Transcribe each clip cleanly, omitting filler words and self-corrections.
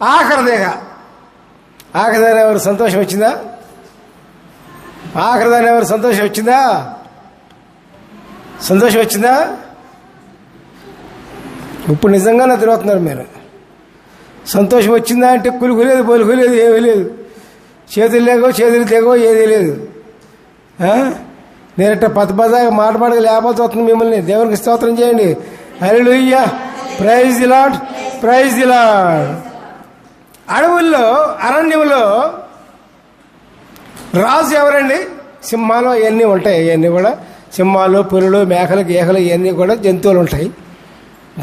ఆఖరిదేగా. ఆఖరిదాని ఎవరు సంతోషం వచ్చిందా? ఆఖరిదాని ఎవరు సంతోషం వచ్చిందా? సంతోషం వచ్చిందా? ఇప్పుడు నిజంగానే తిరుగుతున్నారు మీరు. సంతోషం వచ్చిందా అంటే కులుకులేదు, పలుకులేదు, ఏమీ లేదు. చేతులు లేకో చేతులు తెగో ఏదీ లేదు. నేను ఇట్లా పదపదాగా మాటగా లేకపోతే వస్తుంది మిమ్మల్ని. దేవునికి స్తోత్రం చేయండి. Hallelujah, praise the Lord, praise the Lord. అడవుల్లో, అరణ్యంలో రాజు ఎవరండి? సింహాలు ఇవన్నీ ఉంటాయి. ఇవన్నీ కూడా సింహాలు, పులులు, మేకలు, గేకలు ఇవన్నీ కూడా జంతువులు ఉంటాయి.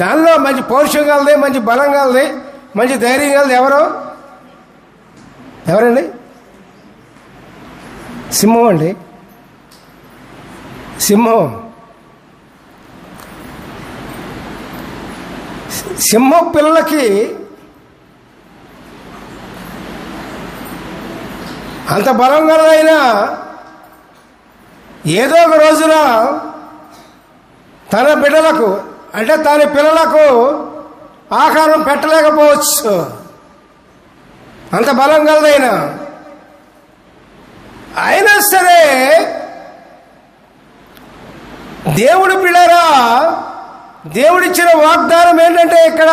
దానిలో మంచి పౌరుషం కలది, మంచి బలం కలది, మంచి ధైర్యం కలది ఎవరండి? సింహం అండి. సింహం పిల్లలకి అంత బలం కలదైనా ఏదో ఒక రోజున తన బిడ్డలకు అంటే తన పిల్లలకు ఆహారం పెట్టలేకపోవచ్చు. అంత బలం కలదైనా అయినా సరే దేవుడు పిల్లరా, దేవుడిచ్చిన వాగ్దానం ఏంటంటే ఇక్కడ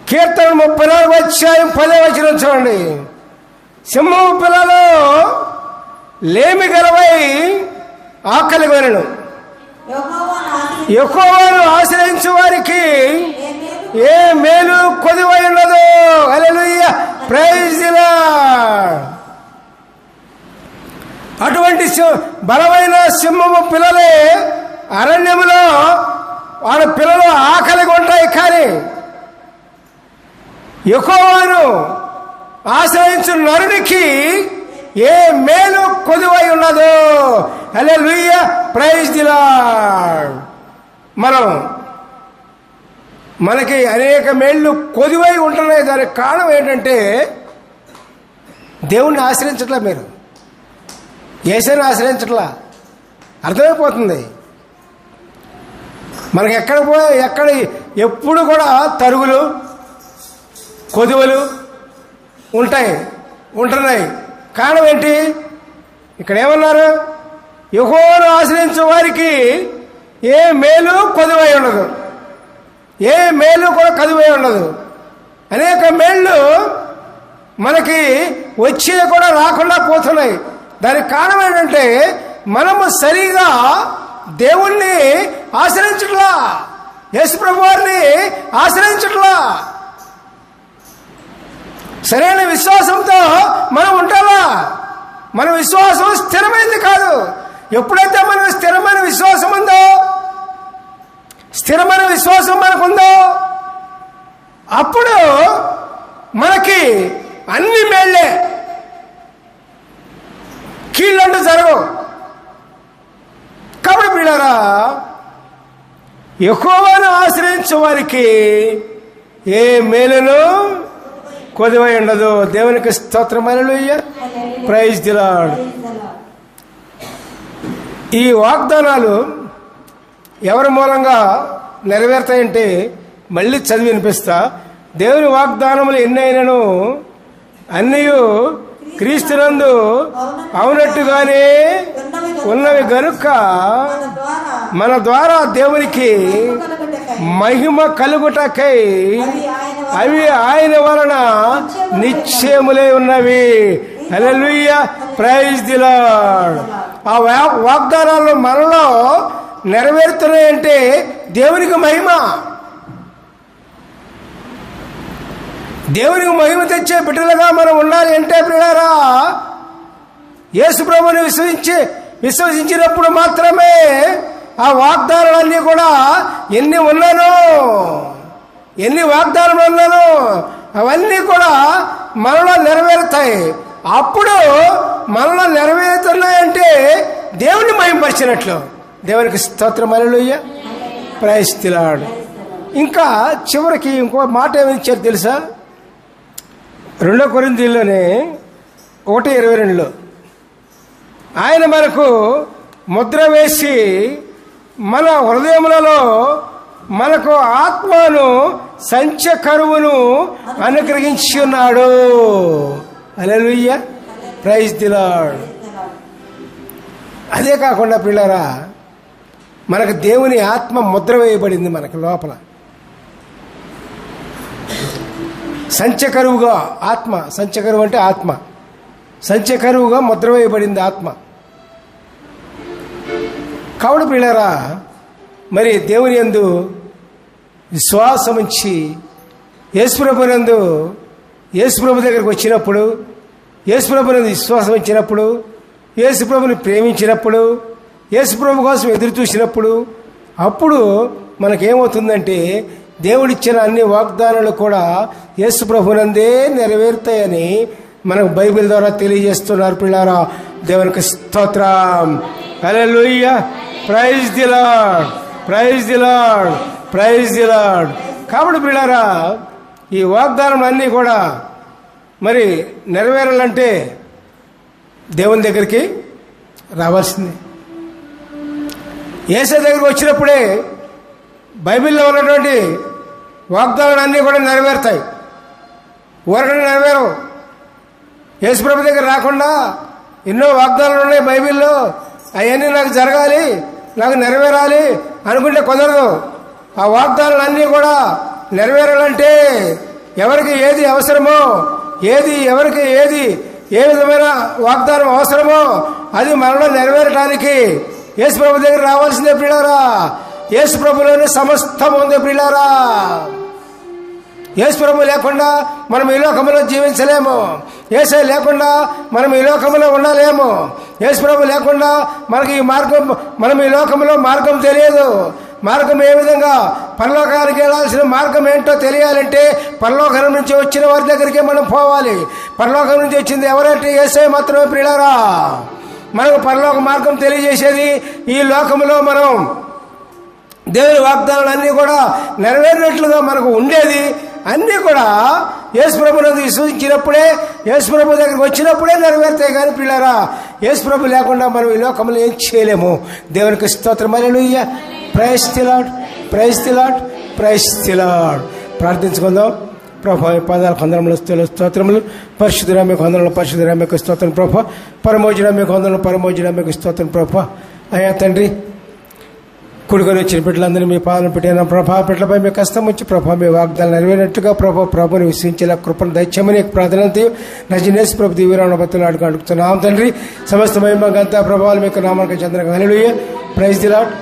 కీర్తన 34:10 చూడండి. సింహం పిల్లలు లేమి గలవై ఆకలి కొనను, యెహోవాను ఆశ్రయించు వారికి ఏ మేలు కొదువై ఉండదు. హల్లెలూయా, ప్రైజ్ ది లార్డ్. అటువంటి బలమైన సింహము పిల్లలే అరణ్యములో వాళ్ళ పిల్లలు ఆకలిగా ఉంటాయి. కానీ యెహోవాను ఆశ్రయించు నరునికి ఏ మేలు కొదువై ఉన్నదో. హల్లెలూయా, ప్రైజ్ ది లార్డ్. మనకి అనేక మేళ్ళు కొదువై ఉంటున్నాయి. దానికి కారణం ఏంటంటే దేవుణ్ణి ఆశ్రయించట్లా, మీరు యేసుని ఆశ్రయించట్లా. అర్థమైపోతుంది మనకి. ఎక్కడ ఎప్పుడు కూడా తరుగులు, కొదువలు ఉంటున్నాయి. కారణం ఏంటి? ఇక్కడ ఏమన్నారు? యెహోవాను ఆశ్రయించే వారికి ఏ మేలు కొదువై ఉండదు, ఏ మేలు కూడా కదువై ఉండదు. అనేక మేళ్ళు మనకి వచ్చే కూడా రాకుండా పోతున్నాయి. దానికి కారణం ఏంటంటే మనము సరిగా దేవుణ్ణి ఆశ్రయించట్లా, యేసు ప్రభు వారిని ఆశ్రయించట్లా. సరైన విశ్వాసంతో మనం ఉంటామా? మన విశ్వాసం స్థిరమైంది కాదు. ఎప్పుడైతే మనకు స్థిరమైన విశ్వాసం ఉందో, స్థిరమైన విశ్వాసం మనకుందో, అప్పుడు మనకి అన్ని మేళ్లే, కీళ్ళంటూ జరగవు. కాబట్టి బిడ్డలారా, యెహోవాను ఆశ్రయించే వారికి ఏ మేలును కొదువై ఉండదు. దేవునికి స్తోత్రం, హల్లెలూయా, ప్రైజ్ ది లార్డ్. ఈ వాగ్దానాలు ఎవరి మూలంగా నెరవేరుతాయంటే మళ్ళీ చదివి వినిపిస్తా. దేవుని వాగ్దానములు ఎన్నైనను అన్నీ క్రీస్తునందు అవునట్టుగానే ఉన్నవి గనుక మన ద్వారా దేవునికి మహిమ కలుగుటకై అవి ఆయన వలన నిశ్చయములై ఉన్నవి. హల్లెలూయా, ప్రైజ్ ది లార్డ్. ఆ వాగ్దానాలు మనలో నెరవేరుతున్నాయంటే దేవునికి మహిమ. దేవునికి మహిమ తెచ్చే బిడ్డలుగా మనం ఉండాలి అంటే ప్రియులారా, యేసు ప్రభువుని విశ్వసించినప్పుడు మాత్రమే ఆ వాగ్దానాలన్నీ కూడా ఎన్ని వాగ్దానాలు ఉన్నానో అవన్నీ కూడా మనలో నెరవేరుతాయి. అప్పుడు మనలో నెరవేరుతున్నాయంటే దేవుని మహిమపరిచినట్లు. దేవునికి స్తోత్రం, హల్లెలూయా, ప్రైజ్ ది లార్డ్. ఇంకా చివరికి ఇంకో మాట ఏమని ఇచ్చారు తెలుసా? 2 కొరింథీయులోనే 1:22 ఆయన మనకు ముద్ర వేసి మన హృదయములలో మనకు ఆత్మను సంచ కరువును అనుగ్రహించి ఉన్నాడు. హల్లెలూయా, ప్రైజ్ ది లార్డ్. అదే కాకుండా పిల్లరా, మనకు దేవుని ఆత్మ ముద్ర వేయబడింది మనకు లోపల. సంచకరువుగా ఆత్మ, సంచకరువు అంటే ఆత్మ, సంచకరువుగా ముద్ర వేయబడింది ఆత్మ. కాబట్టి పిల్లరా, మరి దేవుని యందు విశ్వాసం ఉంచి యేసుప్రభునందు, యేసుప్రభు దగ్గరికి వచ్చినప్పుడు, యేసుప్రభునందు విశ్వాసం ఉంచినప్పుడు, యేసుప్రభుని ప్రేమించినప్పుడు, యేసుప్రభు కోసం ఎదురు చూసినప్పుడు, అప్పుడు మనకేమవుతుందంటే దేవుడిచ్చిన అన్ని వాగ్దానాలు కూడా యేసుప్రభునందే నెరవేరుతాయని మనకు బైబిల్ ద్వారా తెలియజేస్తున్నారు పిల్లారా. దేవునికి స్తోత్రం. Hallelujah, praise the Lord, praise the Lord, praise the Lord. కాబట్టి పిల్లారా, ఈ వాగ్దానం అన్నీ కూడా మరి నెరవేరాలంటే దేవుని దగ్గరికి రావాల్సిందే. యేసు దగ్గరికి వచ్చినప్పుడే బైబిల్లో ఉన్నటువంటి వాగ్దానాలన్నీ కూడా నెరవేరుతాయి. ఊరకనే నెరవేరవు. యేసుప్రభు దగ్గర రాకుండా ఎన్నో వాగ్దానాలు ఉన్నాయి బైబిల్లో, అవన్నీ నాకు జరగాలి, నాకు నెరవేరాలి అనుకుంటే కుదరదు. ఆ వాగ్దానాలన్నీ కూడా నెరవేరాలంటే ఎవరికి ఏది అవసరమో, ఎవరికి ఏ విధమైన వాగ్దానం అవసరమో అది మనలో నెరవేరటానికి యేసుప్రభు దగ్గర రావాల్సిందే పిల్లారా. యేసుప్రభులోనే సమస్తం ఉంది పిల్లారా. యేసుప్రభు లేకుండా మనం ఈ లోకంలో జీవించలేము. యేసే లేకుండా మనం ఈ లోకంలో ఉండలేము. యేసుప్రభు లేకుండా మనకి ఈ మార్గం, మనం ఈ లోకంలో మార్గం తెలియదు. మార్గం ఏ విధంగా, పరలోకానికి వెళ్ళాల్సిన మార్గం ఏంటో తెలియాలంటే పరలోకం నుంచి వచ్చిన వారి దగ్గరికే మనం పోవాలి. పరలోకం నుంచి వచ్చింది ఎవరంటే యేసే మాత్రమే పిల్లారా. మనకు పరలోక మార్గం తెలియజేసేది ఈ లోకంలో మనం దేవుని వాగ్దానాలన్నీ కూడా నెరవేరినట్లుగా మనకు ఉండేది అన్నీ కూడా యేసుప్రభుని విశ్వసించినప్పుడే, యేసుప్రభు దగ్గరికి వచ్చినప్పుడే నెరవేరుతాయి. కానీ పిల్లారా, యేసుప్రభు లేకుండా మనం ఈ లోకంలో ఏం చేయలేము. దేవునికి స్తోత్రం. Hallelujah, praise the Lord, praise the Lord, praise the Lord. ప్రార్థించుకుందాం. ప్రభా, పదాలకు వందనములు, స్తోత్రములు. పరిశుద్ధురామ్యకు వందనములు, పరిశుద్ధురామ్యకు స్తోత్రం ప్రభా. పరమోజురామ్యకు వందనములు, పరమోజురామ్యకు స్తోత్రం ప్రభా. అయ్యా తండ్రి, కుడుకొని వచ్చిన బిడ్డలందరినీ మీ పాలన పెట్టిన ప్రభా, బిడ్డలపై మీ కష్టం వచ్చి ప్రభా, మీ వాగ్దానం నెరవేరినట్టుగా ప్రభుని విశ్వించేలా కృపను దయచేయమని ప్రార్థనతో నజనేశ్ ప్రభు దివ్యరామ భక్తులు అడుగుతున్నాం తండ్రి. సమస్త మహిమ గంతా ప్రభావాలు మీకు నామానికి చెందిన హల్లెలూయా, ప్రైజ్ ది లార్డ్.